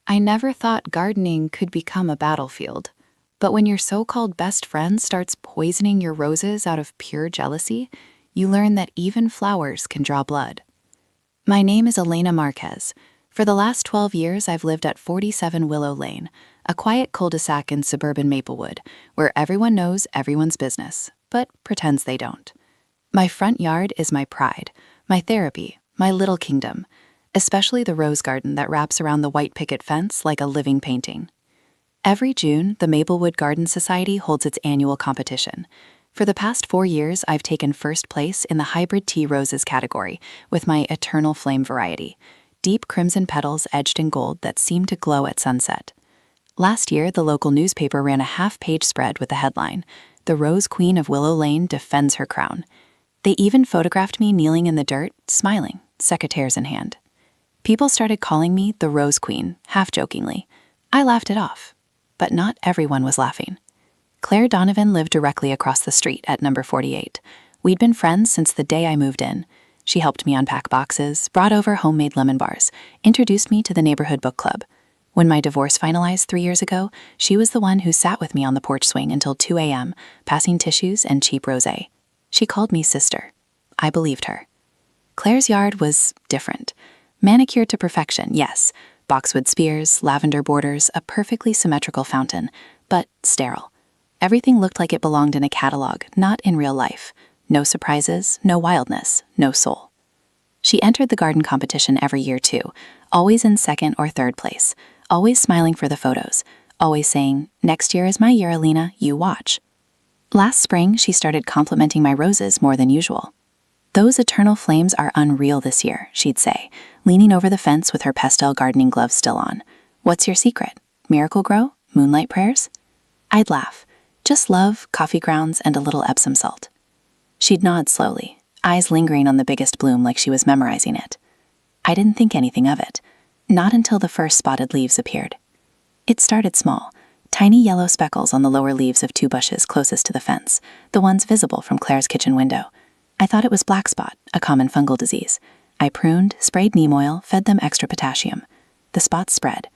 I never thought gardening could become a battlefield. But when your so-called best friend starts poisoning your roses out of pure jealousy, you learn that even flowers can draw blood. My name is Elena Marquez. For the last 12 years, I've lived at 47 Willow Lane, a quiet cul-de-sac in suburban Maplewood, where everyone knows everyone's business, but pretends they don't. My front yard is my pride, my therapy, my little kingdom, especially the rose garden that wraps around the white picket fence like a living painting. Every June, the Maplewood Garden Society holds its annual competition. For the past 4 years, I've taken first place in the hybrid tea roses category with my eternal flame variety, deep crimson petals edged in gold that seem to glow at sunset. Last year, the local newspaper ran a half-page spread with the headline, "The Rose Queen of Willow Lane defends her crown." They even photographed me kneeling in the dirt, smiling, secateurs in hand. People started calling me the Rose Queen, half-jokingly. I laughed it off. But not everyone was laughing. Claire Donovan lived directly across the street at number 48. We'd been friends since the day I moved in. She helped me unpack boxes, brought over homemade lemon bars, introduced me to the neighborhood book club. When my divorce finalized 3 years ago, she was the one who sat with me on the porch swing until 2 a.m., passing tissues and cheap rosé. She called me sister. I believed her. Claire's yard was different. Manicured to perfection, yes. Boxwood spears, lavender borders, a perfectly symmetrical fountain, but sterile. Everything looked like it belonged in a catalog, not in real life. No surprises, no wildness, no soul. She entered the garden competition every year too, always in second or third place, always smiling for the photos, always saying, "Next year is my year, Alina, you watch." Last spring, she started complimenting my roses more than usual. "Those eternal flames are unreal this year," she'd say, leaning over the fence with her pastel gardening gloves still on. "What's your secret? Miracle Grow? Moonlight prayers?" I'd laugh. Just love, coffee grounds, and a little Epsom salt. She'd nod slowly, eyes lingering on the biggest bloom like she was memorizing it. I didn't think anything of it, not until the first spotted leaves appeared. It started small, tiny yellow speckles on the lower leaves of 2 bushes closest to the fence, the ones visible from Claire's kitchen window. I thought it was black spot, a common fungal disease. I pruned, sprayed neem oil, fed them extra potassium. The spots spread.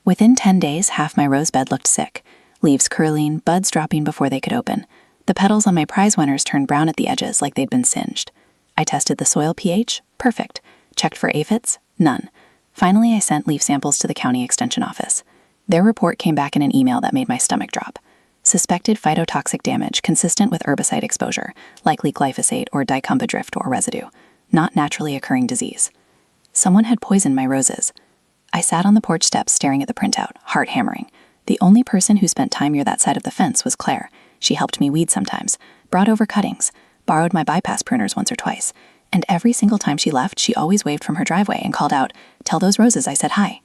Within 10 days, half my rose bed looked sick, leaves curling, buds dropping before they could open. The petals on my prize winners turned brown at the edges like they'd been singed. I tested the soil pH, perfect. Checked for aphids, none. Finally, I sent leaf samples to the county extension office. Their report came back in an email that made my stomach drop. Suspected phytotoxic damage consistent with herbicide exposure, likely glyphosate or dicamba drift or residue, not naturally occurring disease. Someone had poisoned my roses. I sat on the porch steps staring at the printout, heart hammering. The only person who spent time near that side of the fence was Claire. She helped me weed sometimes, brought over cuttings, borrowed my bypass pruners once or twice, and every single time she left, she always waved from her driveway and called out, "Tell those roses I said hi."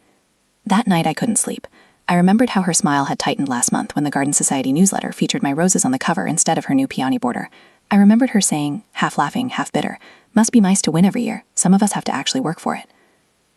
That night I couldn't sleep. I remembered how her smile had tightened last month when the Garden Society newsletter featured my roses on the cover instead of her new peony border. I remembered her saying, half laughing, half bitter, "Must be nice to win every year. Some of us have to actually work for it."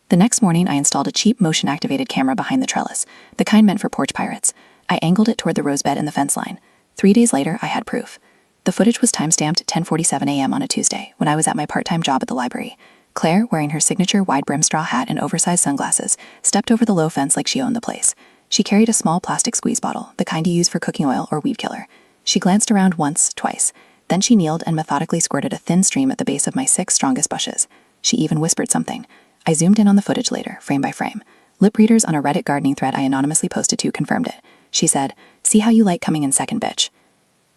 The next morning, I installed a cheap motion-activated camera behind the trellis, the kind meant for porch pirates. I angled it toward the rose bed and the fence line. 3 days later, I had proof. The footage was timestamped 10:47 a.m. on a Tuesday, when I was at my part-time job at the library. Claire, wearing her signature wide-brimmed straw hat and oversized sunglasses, stepped over the low fence like she owned the place. She carried a small plastic squeeze bottle, the kind you use for cooking oil or weed killer. She glanced around once, twice. Then she kneeled and methodically squirted a thin stream at the base of my 6 strongest bushes. She even whispered something. I zoomed in on the footage later, frame by frame. Lip readers on a Reddit gardening thread I anonymously posted to confirmed it. She said, "See how you like coming in second, bitch."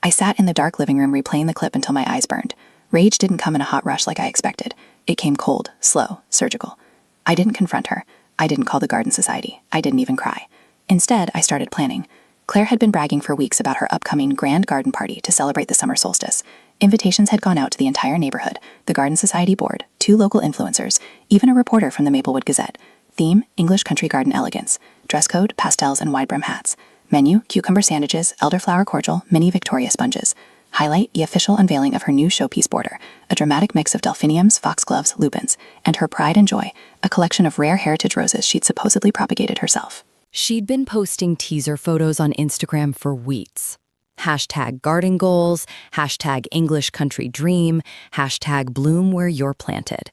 I sat in the dark living room replaying the clip until my eyes burned. Rage didn't come in a hot rush like I expected. It came cold, slow, surgical. I didn't confront her. I didn't call the Garden Society. I didn't even cry. Instead, I started planning. Claire had been bragging for weeks about her upcoming grand garden party to celebrate the summer solstice. Invitations had gone out to the entire neighborhood, the Garden Society board, 2 local influencers, even a reporter from the Maplewood Gazette. Theme, English country garden elegance. Dress code, pastels and wide-brim hats. Menu, cucumber sandwiches, elderflower cordial, mini Victoria sponges. Highlight, the official unveiling of her new showpiece border, a dramatic mix of delphiniums, foxgloves, lupins, and her pride and joy, a collection of rare heritage roses she'd supposedly propagated herself. She'd been posting teaser photos on Instagram for weeks. Hashtag garden goals, hashtag English country dream, hashtag bloom where you're planted.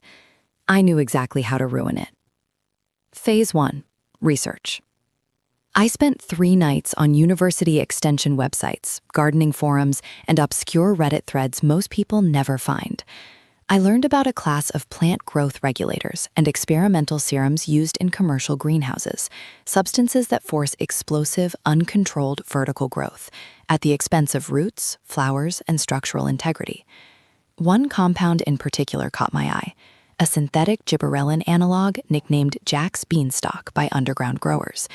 I knew exactly how to ruin it. Phase 1. Research. I spent 3 nights on university extension websites, gardening forums, and obscure Reddit threads most people never find. I learned about a class of plant growth regulators and experimental serums used in commercial greenhouses, substances that force explosive, uncontrolled vertical growth at the expense of roots, flowers, and structural integrity. One compound in particular caught my eye, a synthetic gibberellin analog nicknamed Jack's Beanstalk by underground growers.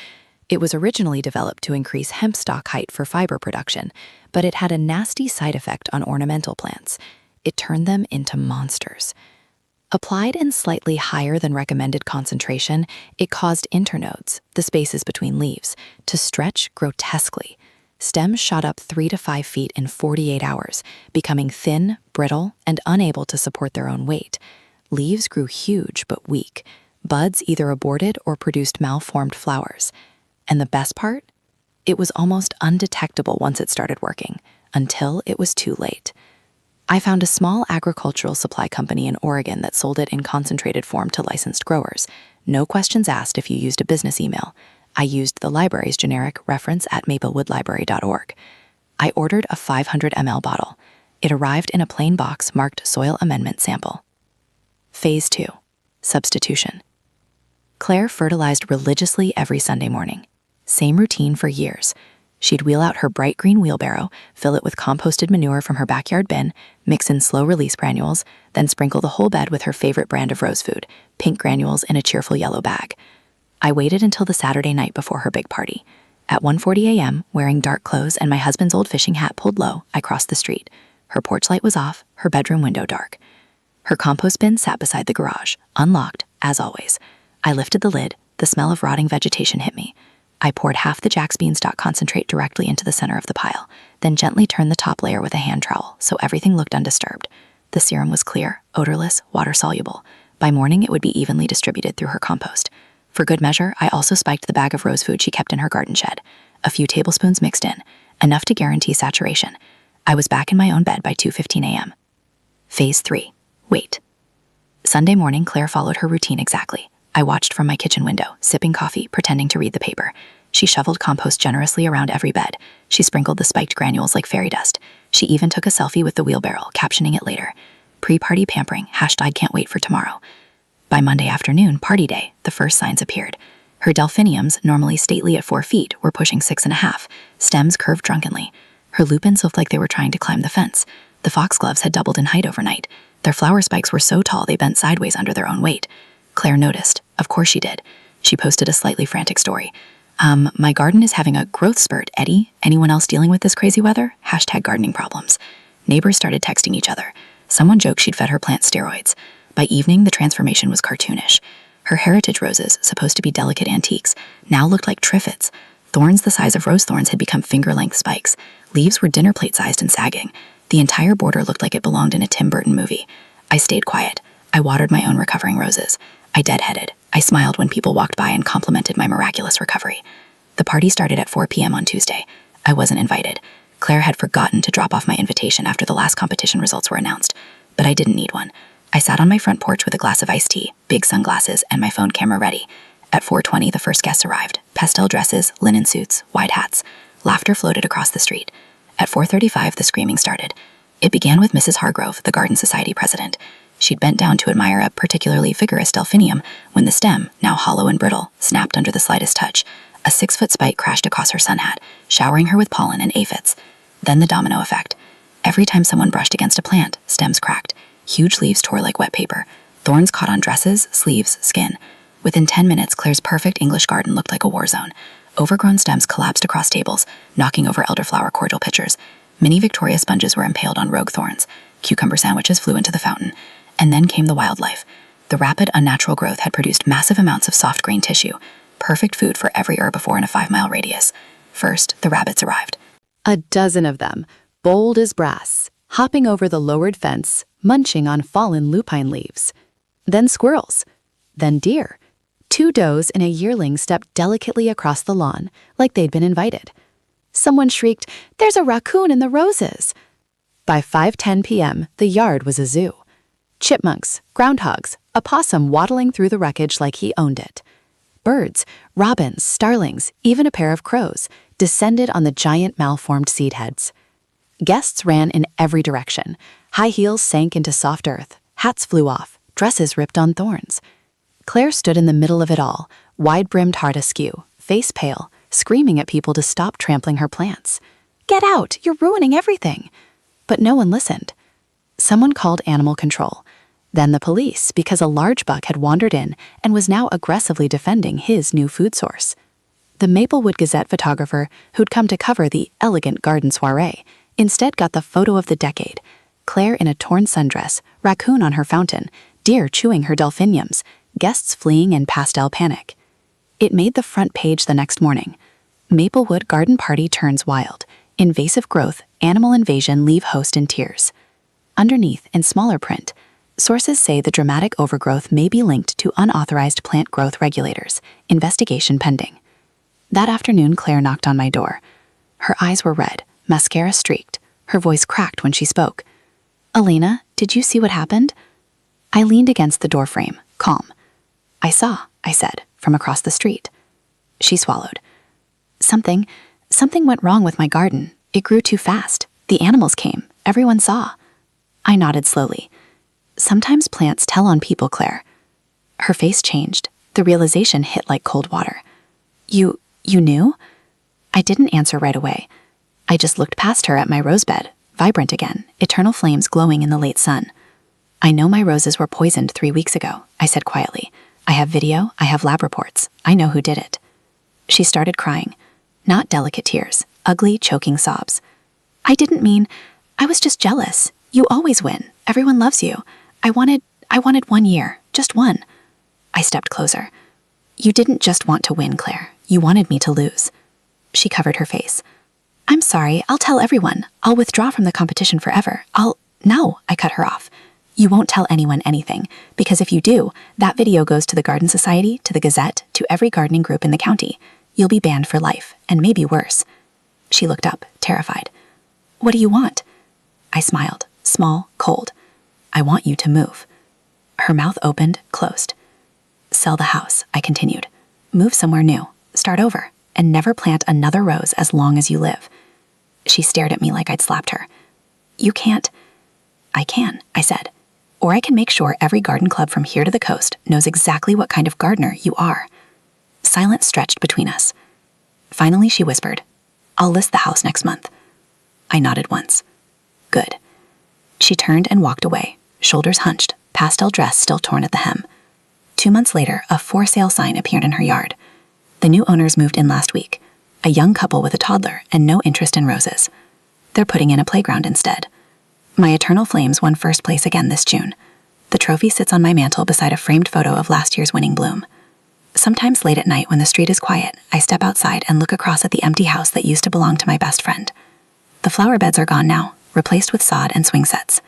It was originally developed to increase hemp stalk height for fiber production, but it had a nasty side effect on ornamental plants. It turned them into monsters. Applied in slightly higher than recommended concentration, it caused internodes, the spaces between leaves, to stretch grotesquely. Stems shot up 3 to 5 feet in 48 hours, becoming thin, brittle, and unable to support their own weight. Leaves grew huge but weak. Buds either aborted or produced malformed flowers. And the best part? It was almost undetectable once it started working, until it was too late. I found a small agricultural supply company in Oregon that sold it in concentrated form to licensed growers. No questions asked if you used a business email. I used the library's generic reference@maplewoodlibrary.org. I ordered a 500 ml bottle. It arrived in a plain box marked Soil Amendment Sample. Phase 2. Substitution. Claire fertilized religiously every Sunday morning. Same routine for years. She'd wheel out her bright green wheelbarrow, fill it with composted manure from her backyard bin, mix in slow-release granules, then sprinkle the whole bed with her favorite brand of rose food, pink granules in a cheerful yellow bag. I waited until the Saturday night before her big party. At 1:40 a.m., wearing dark clothes and my husband's old fishing hat pulled low, I crossed the street. Her porch light was off, her bedroom window dark. Her compost bin sat beside the garage, unlocked, as always. I lifted the lid. The smell of rotting vegetation hit me. I poured half the Jack's Beanstalk concentrate directly into the center of the pile, then gently turned the top layer with a hand trowel so everything looked undisturbed. The serum was clear, odorless, water-soluble. By morning, it would be evenly distributed through her compost. For good measure, I also spiked the bag of rose food she kept in her garden shed. A few tablespoons mixed in, enough to guarantee saturation. I was back in my own bed by 2:15 a.m. Phase 3. Wait. Sunday morning, Claire followed her routine exactly. I watched from my kitchen window, sipping coffee, pretending to read the paper. She shoveled compost generously around every bed. She sprinkled the spiked granules like fairy dust. She even took a selfie with the wheelbarrow, captioning it later. Pre-party pampering, #can't wait for tomorrow. By Monday afternoon, party day, the first signs appeared. Her delphiniums, normally stately at 4 feet, were pushing 6.5. Stems curved drunkenly. Her lupins looked like they were trying to climb the fence. The foxgloves had doubled in height overnight. Their flower spikes were so tall they bent sideways under their own weight. Claire noticed. Of course she did. She posted a slightly frantic story. My garden is having a growth spurt, Eddie. Anyone else dealing with this crazy weather? #gardening problems. Neighbors started texting each other. Someone joked she'd fed her plant steroids. By evening, the transformation was cartoonish. Her heritage roses, supposed to be delicate antiques, now looked like triffids. Thorns the size of rose thorns had become finger-length spikes. Leaves were dinner plate-sized and sagging. The entire border looked like it belonged in a Tim Burton movie. I stayed quiet. I watered my own recovering roses. I deadheaded. I smiled when people walked by and complimented my miraculous recovery. The party started at 4 p.m. on Tuesday. I wasn't invited. Claire had forgotten to drop off my invitation after the last competition results were announced, but I didn't need one. I sat on my front porch with a glass of iced tea, big sunglasses, and my phone camera ready. At 4:20, the first guests arrived. Pastel dresses, linen suits, wide hats. Laughter floated across the street. At 4:35, the screaming started. It began with Mrs. Hargrove, the Garden Society president. She'd bent down to admire a particularly vigorous delphinium when the stem, now hollow and brittle, snapped under the slightest touch. A 6-foot spike crashed across her sun hat, showering her with pollen and aphids. Then the domino effect. Every time someone brushed against a plant, stems cracked. Huge leaves tore like wet paper. Thorns caught on dresses, sleeves, skin. Within 10 minutes, Claire's perfect English garden looked like a war zone. Overgrown stems collapsed across tables, knocking over elderflower cordial pitchers. Mini Victoria sponges were impaled on rogue thorns. Cucumber sandwiches flew into the fountain. And then came the wildlife. The rapid, unnatural growth had produced massive amounts of soft green tissue, perfect food for every herbivore in a 5-mile radius. First, the rabbits arrived. A dozen of them, bold as brass, hopping over the lowered fence, munching on fallen lupine leaves. Then squirrels. Then deer. 2 does and a yearling stepped delicately across the lawn, like they'd been invited. Someone shrieked, "There's a raccoon in the roses!" By 5:10 p.m., the yard was a zoo. Chipmunks, groundhogs, a possum waddling through the wreckage like he owned it. Birds, robins, starlings, even a pair of crows, descended on the giant malformed seed heads. Guests ran in every direction. High heels sank into soft earth. Hats flew off. Dresses ripped on thorns. Claire stood in the middle of it all, wide-brimmed heart askew, face pale, screaming at people to stop trampling her plants. "Get out! You're ruining everything!" But no one listened. Someone called animal control. Then the police, because a large buck had wandered in and was now aggressively defending his new food source. The Maplewood Gazette photographer, who'd come to cover the elegant garden soiree, instead got the photo of the decade: Claire in a torn sundress, raccoon on her fountain, deer chewing her delphiniums, guests fleeing in pastel panic. It made the front page the next morning. Maplewood garden party turns wild. Invasive growth, animal invasion leave host in tears. Underneath, in smaller print, sources say the dramatic overgrowth may be linked to unauthorized plant growth regulators. Investigation pending. That afternoon, Claire knocked on my door. Her eyes were red, mascara streaked. Her voice cracked when she spoke. "Elena, did you see what happened?" I leaned against the doorframe, calm. "I saw," I said, from across the street. She swallowed. Something went wrong with my garden. It grew too fast. The animals came. Everyone saw." I nodded slowly. "Sometimes plants tell on people, Claire." Her face changed. The realization hit like cold water. You knew?" I didn't answer right away. I just looked past her at my rosebed, vibrant again, eternal flames glowing in the late sun. "I know my roses were poisoned 3 weeks ago," I said quietly. "I have video, I have lab reports. I know who did it." She started crying. Not delicate tears, ugly, choking sobs. "I didn't mean, I was just jealous. You always win. Everyone loves you. I wanted 1 year, just one." I stepped closer. "You didn't just want to win, Claire. You wanted me to lose." She covered her face. "I'm sorry, I'll tell everyone. I'll withdraw from the competition forever. No," I cut her off. "You won't tell anyone anything, because if you do, that video goes to the Garden Society, to the Gazette, to every gardening group in the county. You'll be banned for life, and maybe worse." She looked up, terrified. "What do you want?" I smiled, small, cold. "I want you to move." Her mouth opened, closed. "Sell the house," I continued. "Move somewhere new, start over, and never plant another rose as long as you live." She stared at me like I'd slapped her. "You can't." "I can," I said. "Or I can make sure every garden club from here to the coast knows exactly what kind of gardener you are." Silence stretched between us. Finally, she whispered, "I'll list the house next month." I nodded once. "Good." She turned and walked away, shoulders hunched, pastel dress still torn at the hem. 2 months later, a for sale sign appeared in her yard. The new owners moved in last week, a young couple with a toddler and no interest in roses. They're putting in a playground instead. My eternal flames won first place again this June. The trophy sits on my mantle beside a framed photo of last year's winning bloom. Sometimes late at night when the street is quiet, I step outside and look across at the empty house that used to belong to my best friend. The flower beds are gone now, replaced with sod and swing sets.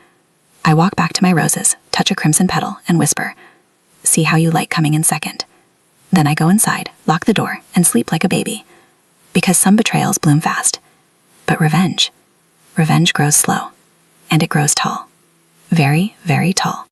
I walk back to my roses, touch a crimson petal, and whisper, "See how you like coming in second." Then I go inside, lock the door, and sleep like a baby. Because some betrayals bloom fast. But revenge grows slow. And it grows tall. Very, very tall.